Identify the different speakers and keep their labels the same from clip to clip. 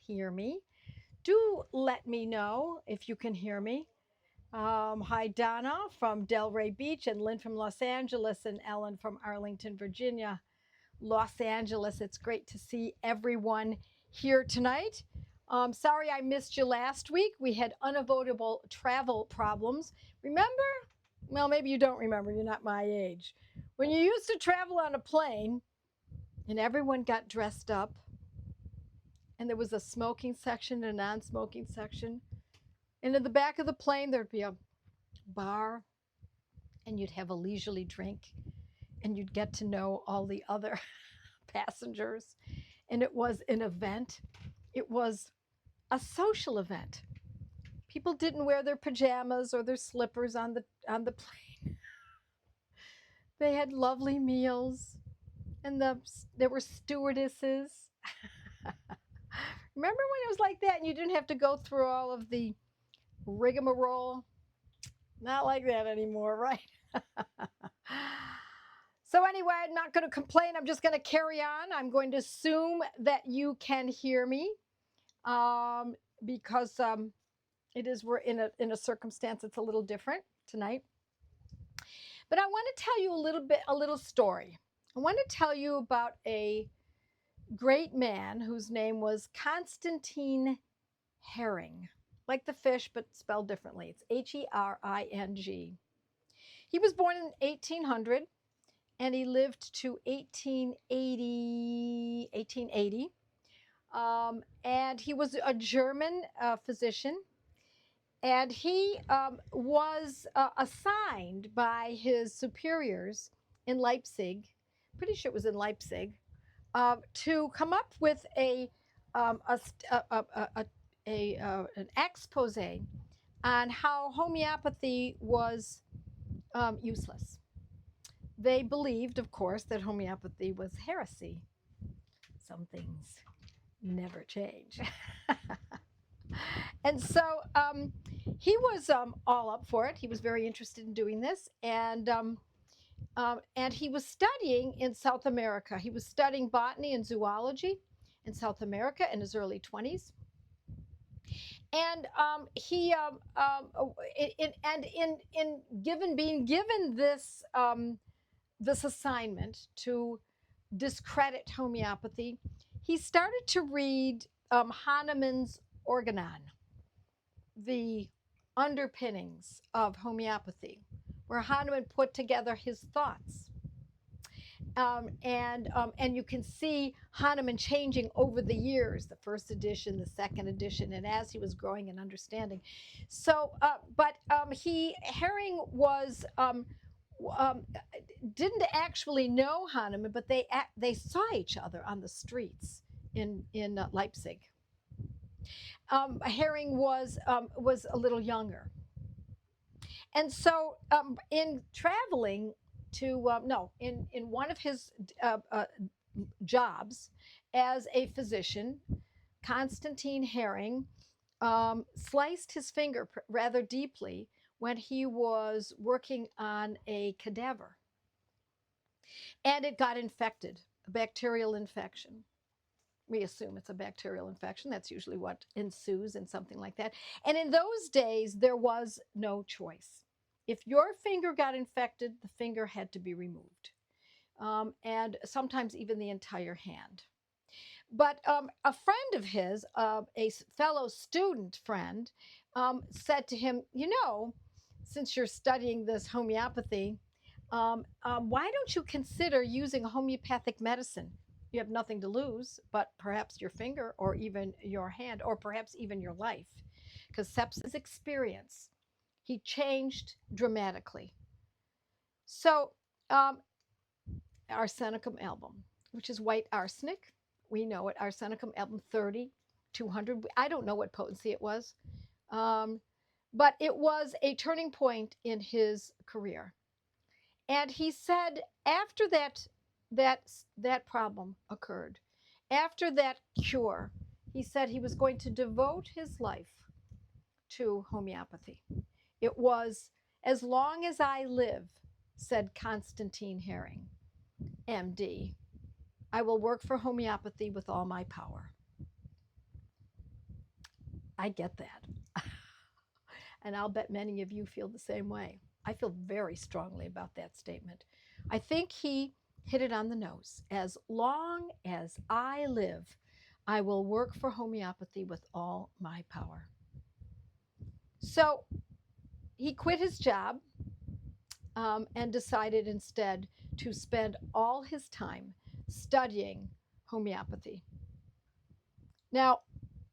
Speaker 1: hear me, do let me know if you can hear me. Hi, Donna from Delray Beach, and Lynn from Los Angeles, and Ellen from Arlington, Virginia. Los Angeles, it's great to see everyone here tonight. Sorry I missed you last week. We had unavoidable travel problems. Remember? Well, maybe you don't remember. You're not my age. When you used to travel on a plane and everyone got dressed up, and there was a smoking section and a non smoking section, and in the back of the plane, there'd be a bar, and you'd have a leisurely drink, and you'd get to know all the other passengers. And it was an event, it was a social event. People didn't wear their pajamas or their slippers on the plane. They had lovely meals, and there were stewardesses. Remember when it was like that and you didn't have to go through all of the rigmarole? Not like that anymore, right? So anyway, I'm not going to complain. I'm just going to carry on. I'm going to assume that you can hear me, because we're in a circumstance that's a little different tonight. But I want to tell you a little story. I want to tell you about a great man whose name was Constantine Herring, like the fish, but spelled differently. It's Hering. He was born in 1800, and he lived to 1880. And he was a German physician, and he was assigned by his superiors in Leipzig, pretty sure it was in Leipzig, to come up with um, a, an expose on how homeopathy was useless. They believed, of course, that homeopathy was heresy. Some things never change. And so he was all up for it. He was very interested in doing this, and he was studying in South America. He was studying botany and zoology in South America in his early 20s. And being given this assignment to discredit homeopathy, he started to read Hahnemann's Organon, the underpinnings of homeopathy, where Hahnemann put together his thoughts. And you can see Hahnemann changing over the years, the first edition, the second edition, and as he was growing and understanding. So, Herring was didn't actually know Hahnemann, but they saw each other on the streets in Leipzig. Herring was a little younger, and so in traveling to in one of his jobs as a physician, Constantine Herring sliced his finger rather deeply when he was working on a cadaver, and it got infected, a bacterial infection. We assume it's a bacterial infection. That's usually what ensues in something like that. And in those days, there was no choice. If your finger got infected, the finger had to be removed, and sometimes even the entire hand. But a friend of his, a fellow student friend, said to him, since you're studying this homeopathy, why don't you consider using homeopathic medicine? You have nothing to lose, but perhaps your finger or even your hand or perhaps even your life. Because sepsis experience, he changed dramatically. So, Arsenicum album, which is white arsenic. We know it. Arsenicum album 30, 200. I don't know what potency it was, but it was a turning point in his career. And he said after that problem occurred, after that cure, he said he was going to devote his life to homeopathy. It was as long as I live, said Constantine Herring, MD, I will work for homeopathy with all my power. I get that. And I'll bet many of you feel the same way. I feel very strongly about that statement. I think he hit it on the nose. As long as I live, I will work for homeopathy with all my power. So he quit his job and decided instead to spend all his time studying homeopathy. Now,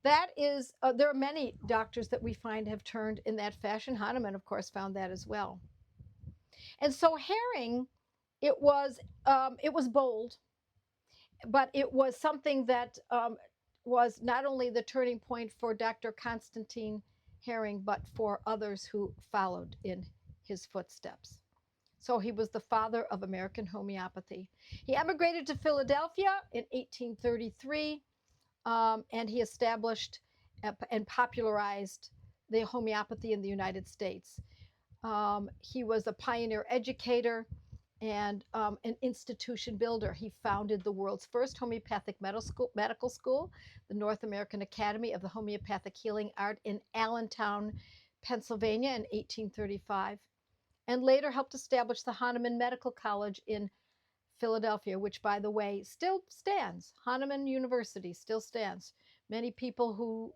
Speaker 1: that is, there are many doctors that we find have turned in that fashion. Hahnemann, of course, found that as well. And so Herring, it was bold, but it was something that was not only the turning point for Dr. Constantine Herring, but for others who followed in his footsteps. So he was the father of American homeopathy. He emigrated to Philadelphia in 1833, and he established and popularized the homeopathy in the United States. He was a pioneer educator and an institution builder. He founded the world's first homeopathic medical school, the North American Academy of the Homeopathic Healing Art in Allentown, Pennsylvania in 1835, and later helped establish the Hahnemann Medical College in Philadelphia, which, by the way, still stands. Hahnemann University still stands. Many people who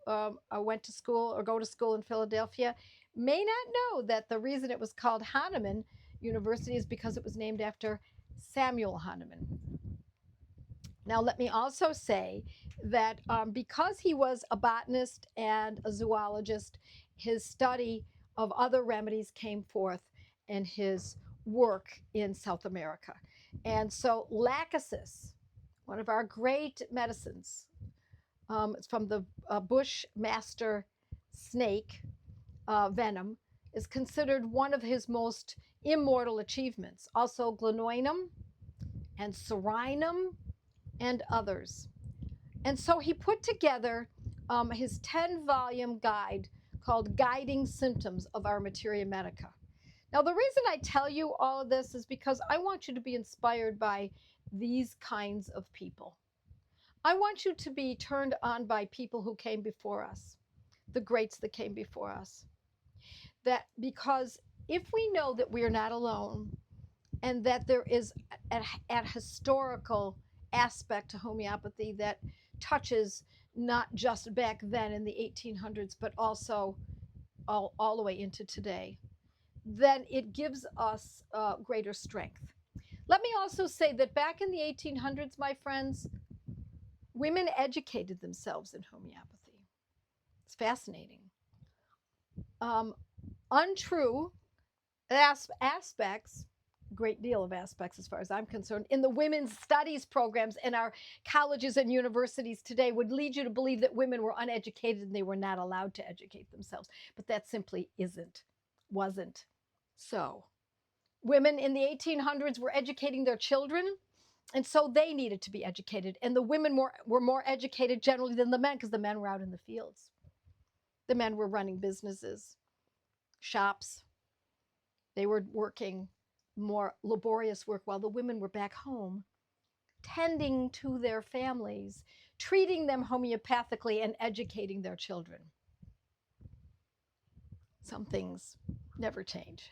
Speaker 1: went to school or go to school in Philadelphia may not know that the reason it was called Hahnemann University is because it was named after Samuel Hahnemann. Now, let me also say that because he was a botanist and a zoologist, his study of other remedies came forth in his work in South America. And so lachesis, one of our great medicines, it's from the bushmaster snake venom, is considered one of his most immortal achievements. Also glenoinum and serinum and others. And so he put together his 10-volume guide called Guiding Symptoms of Our Materia Medica. Now, the reason I tell you all of this is because I want you to be inspired by these kinds of people. I want you to be turned on by people who came before us, the greats that came before us. That because if we know that we are not alone and that there is a historical aspect to homeopathy that touches not just back then in the 1800s, but also all the way into today, then it gives us greater strength. Let me also say that back in the 1800s, my friends, women educated themselves in homeopathy. It's fascinating. Untrue aspects, great deal of aspects as far as I'm concerned, in the women's studies programs in our colleges and universities today would lead you to believe that women were uneducated and they were not allowed to educate themselves. But that simply wasn't. So women in the 1800s were educating their children, and so they needed to be educated. And the women were more educated generally than the men because the men were out in the fields. The men were running businesses, shops. They were working more laborious work while the women were back home, tending to their families, treating them homeopathically, and educating their children. Some things never change.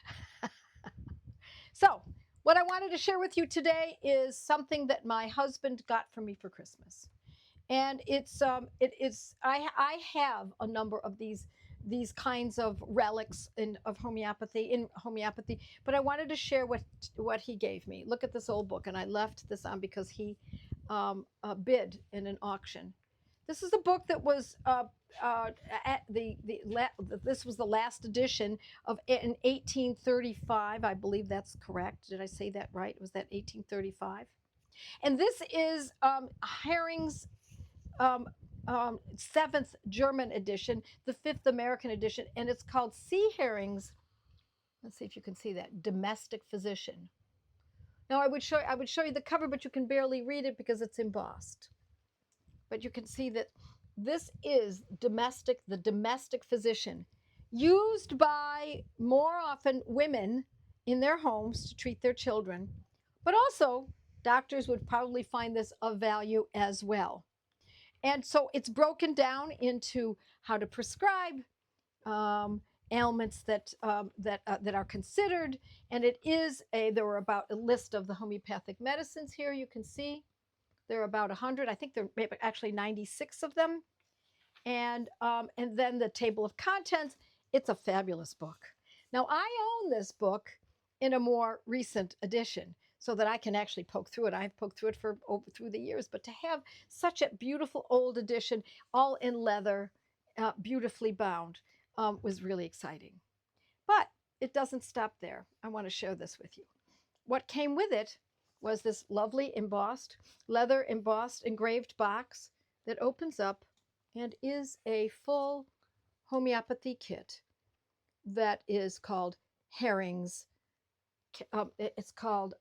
Speaker 1: So, what I wanted to share with you today is something that my husband got for me for Christmas. And I have a number of these kinds of relics in homeopathy, but I wanted to share what he gave me. Look at this old book, and I left this on because he bid in an auction. This is a book that was this was the last edition of in 1835. I believe that's correct. Did I say that right? Was that 1835? And this is Herring's 7th German edition, the 5th American edition, and it's called C. Herring's, let's see if you can see that, Domestic Physician. Now I would show you the cover, but you can barely read it because it's embossed. But you can see that this is the domestic physician, used by more often women in their homes to treat their children, but also doctors would probably find this of value as well. And so it's broken down into how to prescribe ailments that are considered, and there were about a list of the homeopathic medicines here. You can see there are about 100. I think there are actually 96 of them, and then the table of contents. It's a fabulous book. Now I own this book in a more recent edition, so that I can actually poke through it. I've poked through it through the years, but to have such a beautiful old edition, all in leather, beautifully bound, was really exciting. But it doesn't stop there. I want to share this with you. What came with it was this lovely leather embossed engraved box that opens up and is a full homeopathy kit that is called Herring's. It's called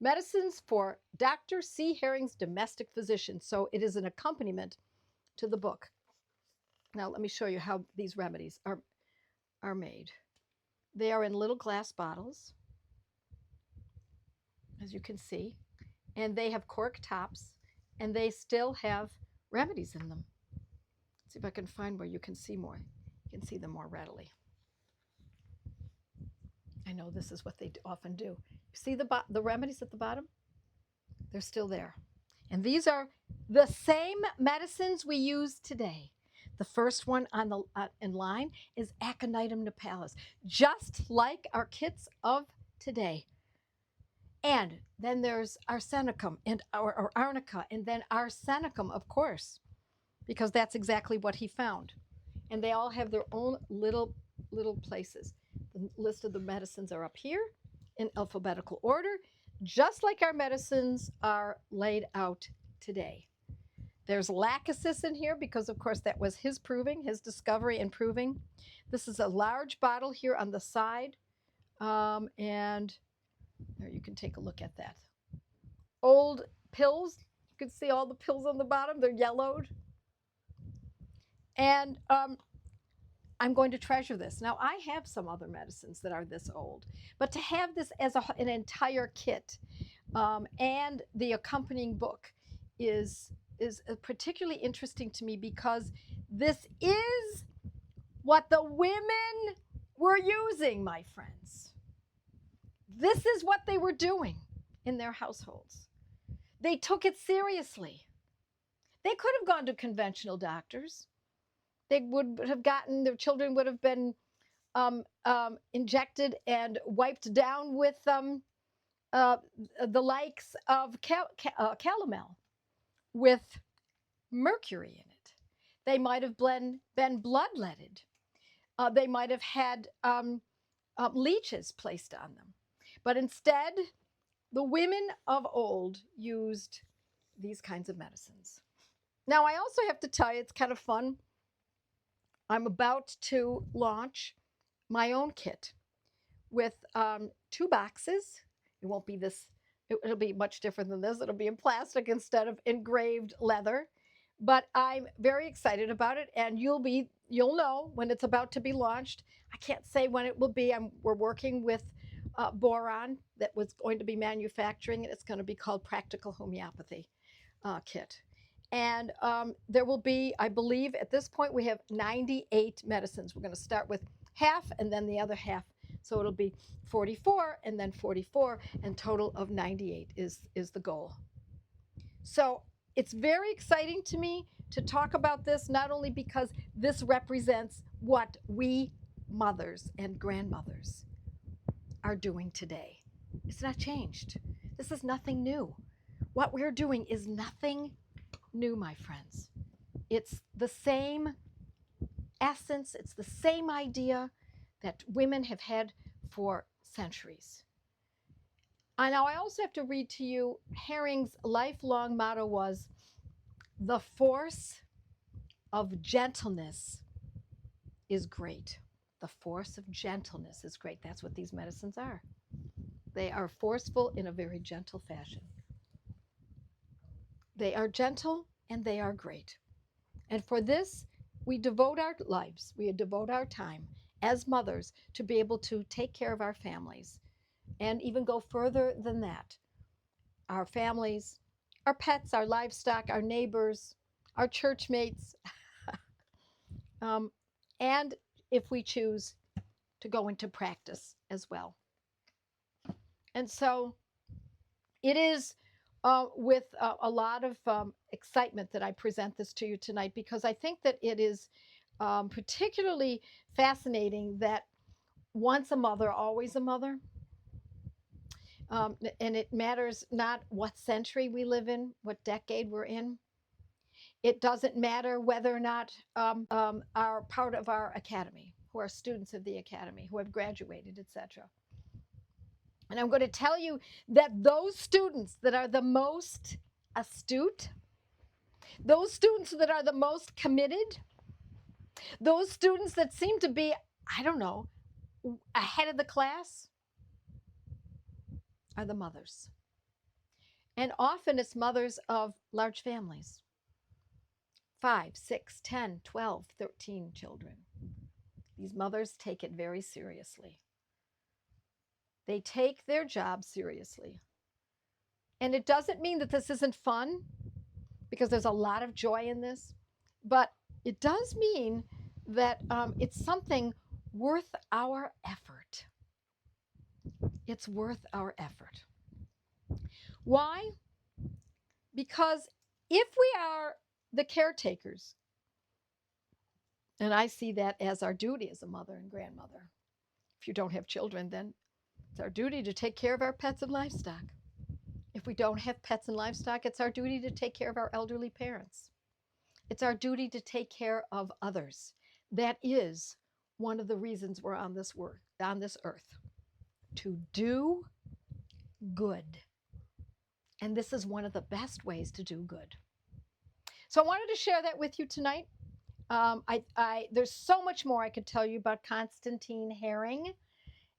Speaker 1: Medicines for Dr. C. Herring's Domestic Physician. So it is an accompaniment to the book. Now let me show you how these remedies are made. They are in little glass bottles, as you can see, and they have cork tops, and they still have remedies in them. Let's see if I can find where you can see more. You can see them more readily. I know this is what they often do. You see the remedies at the bottom? They're still there. And these are the same medicines we use today. The first one on the in line is Aconitum nipalis, just like our kits of today. And then there's arsenicum or arnica, and then arsenicum, of course, because that's exactly what he found. And they all have their own little places. The list of the medicines are up here in alphabetical order, just like our medicines are laid out today. There's lachesis in here because, of course, that was his discovery and proving. This is a large bottle here on the side, and there you can take a look at that. Old pills. You can see all the pills on the bottom. They're yellowed. And I'm going to treasure this. Now, I have some other medicines that are this old, but to have this as an entire kit and the accompanying book is particularly interesting to me because this is what the women were using, my friends. This is what they were doing in their households. They took it seriously. They could have gone to conventional doctors. They would have their children would have been injected and wiped down with the likes of calomel with mercury in it. They might have been bloodletted. They might have had leeches placed on them. But instead, the women of old used these kinds of medicines. Now, I also have to tell you, it's kind of fun. I'm about to launch my own kit with 2 boxes. It won't be this, it'll be much different than this. It'll be in plastic instead of engraved leather. But I'm very excited about it, and you'll know when it's about to be launched. I can't say when it will be. We're working with Boron that was going to be manufacturing it. It's going to be called Practical Homeopathy Kit. And there will be, I believe, at this point, we have 98 medicines. We're going to start with half and then the other half. So it'll be 44 and then 44, and total of 98 is the goal. So it's very exciting to me to talk about this, not only because this represents what we mothers and grandmothers are doing today. It's not changed. This is nothing new. What we're doing is nothing new, my friends. It's the same essence, it's the same idea that women have had for centuries. Now, I also have to read to you, Herring's lifelong motto was, "The force of gentleness is great." The force of gentleness is great. That's what these medicines are. They are forceful in a very gentle fashion. They are gentle and they are great. And for this, we devote our lives, we devote our time as mothers to be able to take care of our families and even go further than that. Our families, our pets, our livestock, our neighbors, our church mates, and if we choose to go into practice as well. And so it is with a lot of excitement that I present this to you tonight, because I think that it is particularly fascinating that once a mother, always a mother. And it matters not what century we live in, what decade we're in. It doesn't matter whether or not are part of our academy, who are students of the academy, who have graduated, etc. And I'm going to tell you that those students that are the most astute, those students that are the most committed, those students that seem to be, I don't know, ahead of the class, are the mothers. And often it's mothers of large families, 5, 6, 10, 12, 13 children. These mothers take it very seriously. They take their job seriously. And it doesn't mean that this isn't fun, because there's a lot of joy in this, but it does mean that it's something worth our effort. It's worth our effort. Why? Because if we are the caretakers, and I see that as our duty as a mother and grandmother. If you don't have children, then it's our duty to take care of our pets and livestock. If we don't have pets and livestock, it's our duty to take care of our elderly parents. It's our duty to take care of others. That is one of the reasons we're on this earth, to do good. And this is one of the best ways to do good. So I wanted to share that with you tonight. There's so much more I could tell you about Constantine Hering,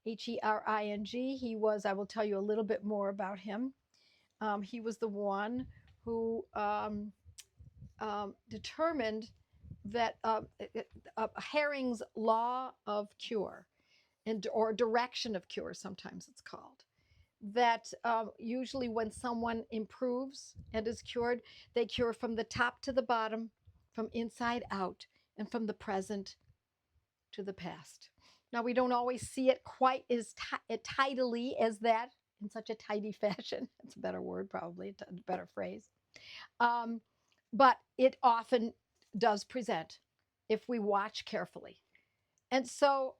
Speaker 1: Hering. I will tell you a little bit more about him. He was the one who determined that Hering's law of cure, or direction of cure, sometimes it's called, that usually when someone improves and is cured, they cure from the top to the bottom, from inside out, and from the present to the past. Now, we don't always see it quite as tidily as that, in such a tidy fashion. It's a better word, probably, a better phrase. But it often does present if we watch carefully. And so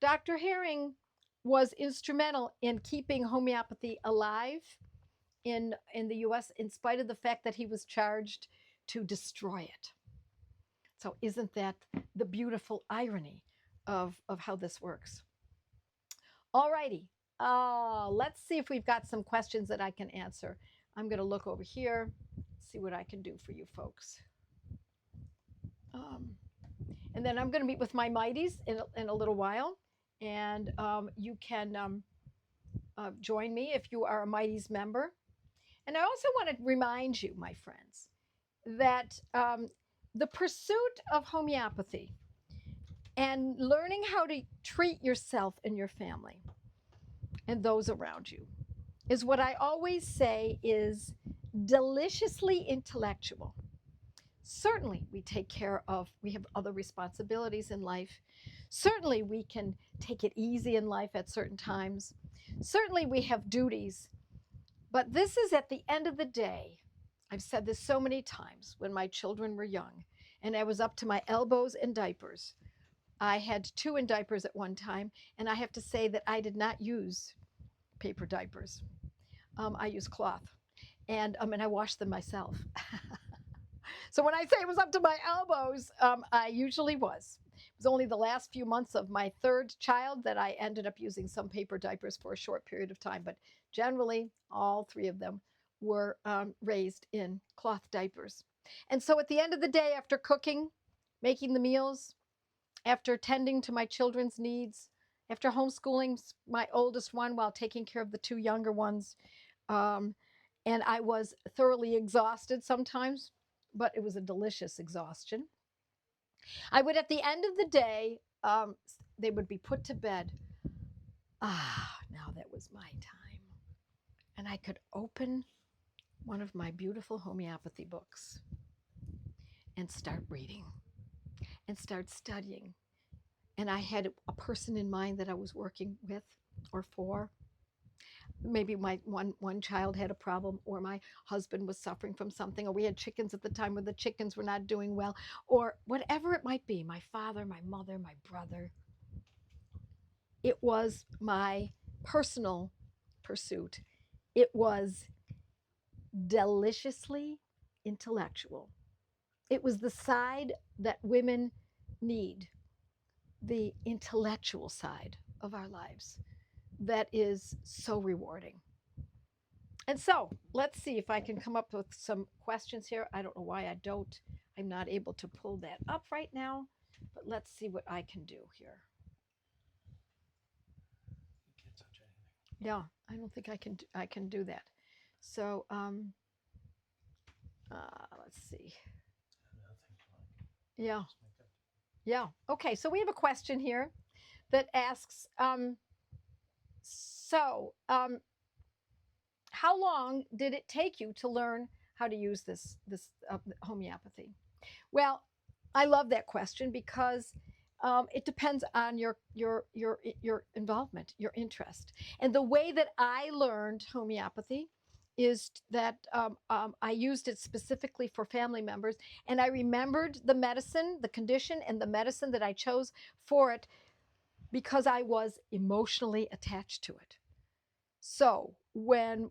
Speaker 1: Dr. Hering was instrumental in keeping homeopathy alive in the US, in spite of the fact that he was charged to destroy it. So isn't that the beautiful irony of how this works? All righty. Let's see if we've got some questions that I can answer. I'm going to look over here, see what I can do for you folks. And then I'm going to meet with my mighties in a little while. And you can join me if you are a Mighties member. And I also want to remind you, my friends, that the pursuit of homeopathy and learning how to treat yourself and your family and those around you is what I always say is deliciously intellectual. Certainly, we have other responsibilities in life. Certainly, we can take it easy in life at certain times. Certainly, we have duties. But this is, at the end of the day, I've said this so many times when my children were young and I was up to my elbows in diapers. I had 2 in diapers at one time, and I have to say that I did not use paper diapers. I used cloth, and I washed them myself. So when I say it was up to my elbows, I usually was. It was only the last few months of my 3rd child that I ended up using some paper diapers for a short period of time. But generally, all 3 of them were raised in cloth diapers. And so at the end of the day, after cooking, making the meals, after tending to my children's needs, after homeschooling my oldest one while taking care of the 2 younger ones, and I was thoroughly exhausted sometimes, but it was a delicious exhaustion. I would, at the end of the day, they would be put to bed. Now that was my time. And I could open one of my beautiful homeopathy books. and start reading and start studying. And I had a person in mind that I was working with or for. Maybe my one child had a problem, or my husband was suffering from something, or we had chickens at the time where the chickens were not doing well, or whatever it might be, my father, my mother, my brother. It was my personal pursuit. It was deliciously intellectual. It was the side that women need, the intellectual side of our lives that is so rewarding. And so let's see if I can come up with some questions here. I don't know why I'm not able to pull that up right now, but let's see what I can do here.
Speaker 2: You can't touch anything.
Speaker 1: Yeah, I don't think I can do that. So let's see. Yeah. Yeah. Okay. So we have a question here that asks, how long did it take you to learn how to use this homeopathy? Well, I love that question because it depends on your involvement, your interest, and the way that I learned homeopathy is that I used it specifically for family members, and I remembered the medicine, the condition, and the medicine that I chose for it because I was emotionally attached to it. So when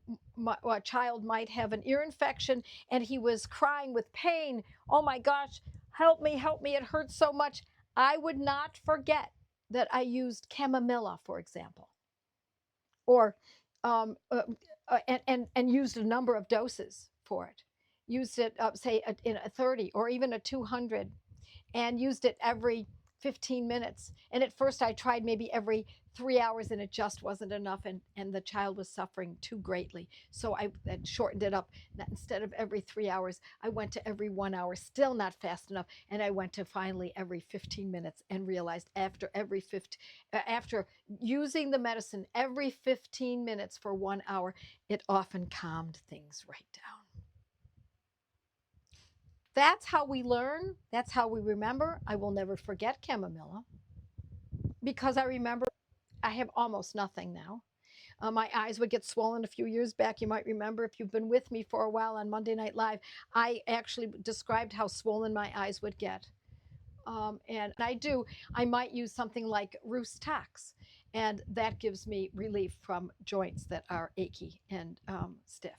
Speaker 1: a child might have an ear infection and he was crying with pain, oh my gosh, help me, it hurts so much. I would not forget that I used chamomilla, for example, or and used a number of doses for it. Used it, say, in a 30 or even a 200, and used it every 15 minutes. And at first I tried maybe every 3 hours, and it just wasn't enough. And the child was suffering too greatly. So I shortened it up. Instead of every 3 hours, I went to every 1 hour, still not fast enough. And I went to finally every 15 minutes and realized after using the medicine every 15 minutes for 1 hour, it often calmed things right down. That's how we learn. That's how we remember. I will never forget chamomilla because I remember I have almost nothing now. My eyes would get swollen a few years back. You might remember if you've been with me for a while on Monday Night Live, I actually described how swollen my eyes would get. And I might use something like Rhus Tox, and that gives me relief from joints that are achy and stiff.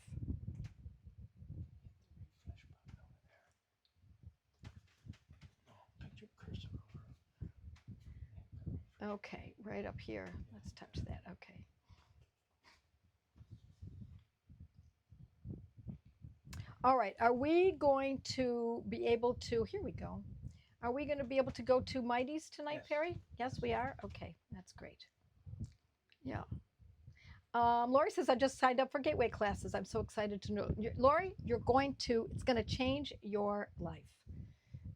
Speaker 1: Okay, right up here. Let's touch that. Okay. All right. Are we going to be able to? Here we go. Are we going to be able to go to Mighty's tonight,
Speaker 2: Yes.
Speaker 1: Perry? Yes, we are. Okay, that's great. Yeah. Lori says I just signed up for gateway classes. I'm so excited to know. Lori, it's going to change your life.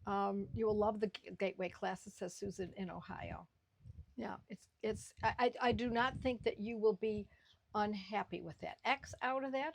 Speaker 1: You will love the gateway classes, says Susan in Ohio. Yeah, I do not think that you will be unhappy with that. X out of that.